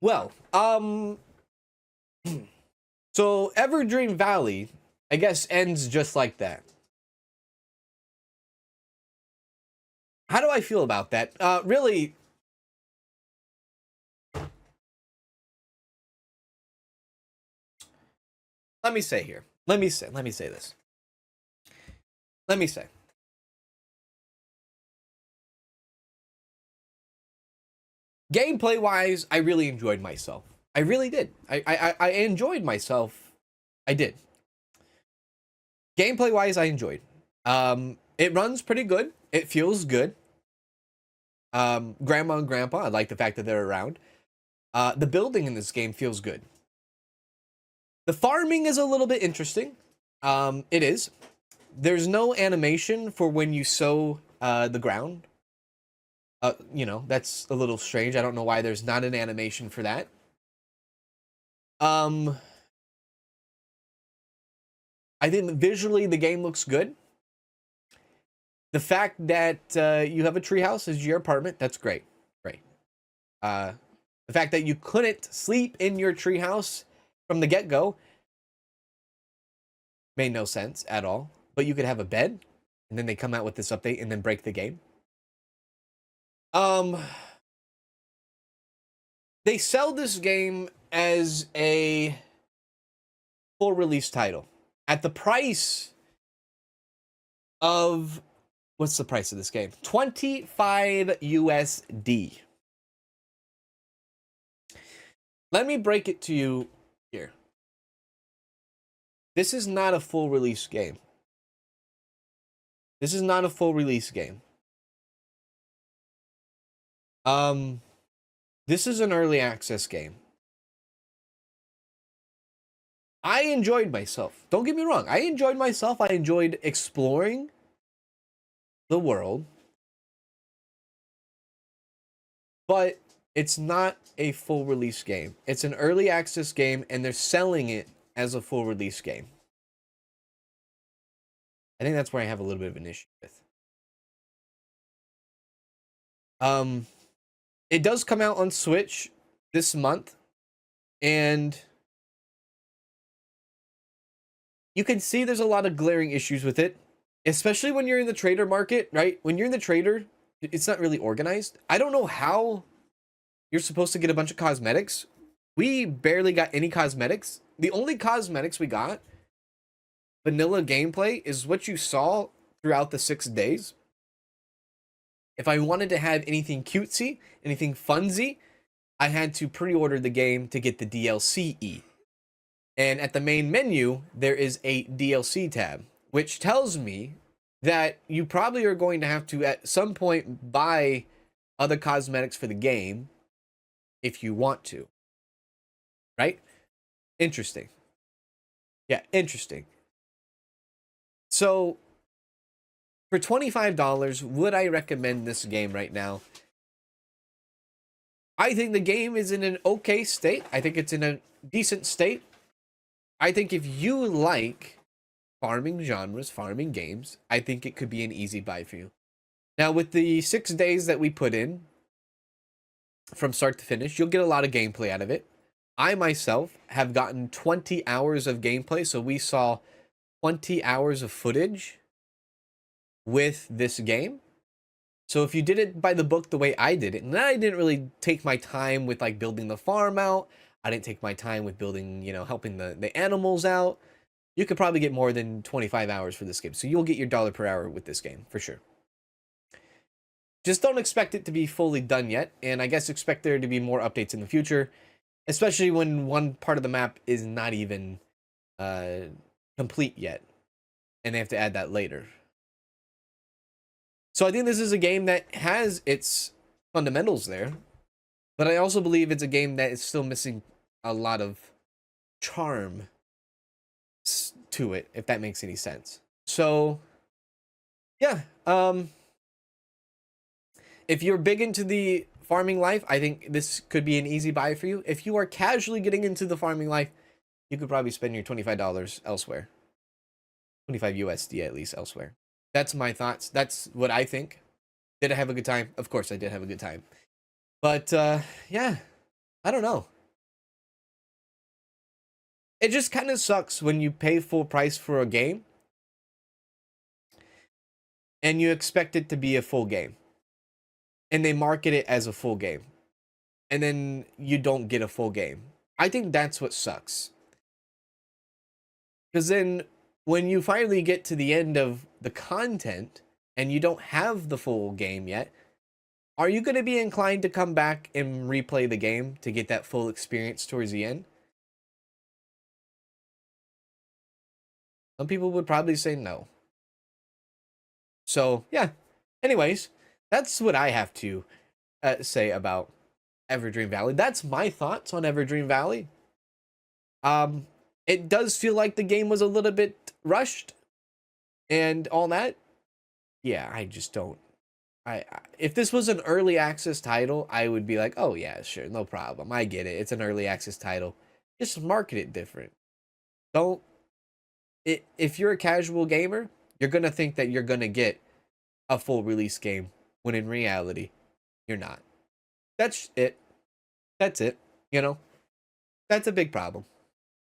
Well, so EVERDREAM Valley, I guess, ends just like that. How do I feel about that? Really, let me say here. Let me say this. Let me say. Gameplay wise, I really enjoyed myself. I really did. I enjoyed myself. I did. Gameplay wise, I enjoyed. It runs pretty good. It feels good. Grandma and grandpa, I like the fact that they're around. The building in this game feels good. The farming is a little bit interesting. It is. There's no animation for when you sow the ground. You know, that's a little strange. I don't know why there's not an animation for that. I think visually the game looks good. The fact that you have a treehouse as your apartment, that's great. Great. The fact that you couldn't sleep in your treehouse from the get-go made no sense at all. But you could have a bed, and then they come out with this update and then break the game. They sell this game as a full release title at the price of, what's the price of this game? 25 USD. Let me break it to you here. This is not a full release game. This is not a full release game. This is an early access game. I enjoyed myself. Don't get me wrong. I enjoyed myself. I enjoyed exploring the world. But it's not a full release game. It's an early access game, and they're selling it as a full release game. I think that's where I have a little bit of an issue with. It does come out on Switch this month, and you can see there's a lot of glaring issues with it, especially when you're in the trader market, right? When you're in the trader, it's not really organized. I don't know how you're supposed to get a bunch of cosmetics. We barely got any cosmetics. The only cosmetics we got, vanilla gameplay, is what you saw throughout the 6 days. If I wanted to have anything cutesy, anything funsy, I had to pre-order the game to get the DLC. And at the main menu, there is a DLC tab, which tells me that you probably are going to have to, at some point, buy other cosmetics for the game if you want to. Right? Interesting. Yeah, interesting. So, for $25, would I recommend this game right now? I think the game is in an okay state. I think it's in a decent state. I think if you like farming genres, farming games, I think it could be an easy buy for you. Now, with the 6 days that we put in, from start to finish, you'll get a lot of gameplay out of it. I myself have gotten 20 hours of gameplay, so we saw 20 hours of footage with this game. So if you did it by the book the way I did it, and I didn't really take my time with like building the farm out, I didn't take my time with building, you know, helping the animals out, you could probably get more than 25 hours for this game. So you'll get your dollar per hour with this game for sure. Just don't expect it to be fully done yet, and I guess expect there to be more updates in the future, especially when one part of the map is not even complete yet, and they have to add that later. So I think this is a game that has its fundamentals there, but I also believe it's a game that is still missing a lot of charm to it, if that makes any sense. So, yeah, if you're big into the farming life, I think this could be an easy buy for you. If you are casually getting into the farming life, you could probably spend your $25 elsewhere. 25 USD at least elsewhere. That's my thoughts. That's what I think. Did I have a good time? Of course I did have a good time. But, yeah. I don't know. It just kind of sucks when you pay full price for a game and you expect it to be a full game and they market it as a full game and then you don't get a full game. I think that's what sucks. Because then when you finally get to the end of the content and you don't have the full game yet, are you going to be inclined to come back and replay the game to get that full experience towards the end? Some people would probably say no. So, yeah. Anyways, that's what I have to say about EverDream Valley. That's my thoughts on EverDream Valley. It does feel like the game was a little bit rushed and all that. Yeah, I just don't. If this was an early access title, I would be like, oh yeah, sure, no problem. I get it. It's an early access title. Just market it different. Don't. If you're a casual gamer, you're gonna think that you're gonna get a full release game when in reality, you're not. That's it. That's it. You know, that's a big problem.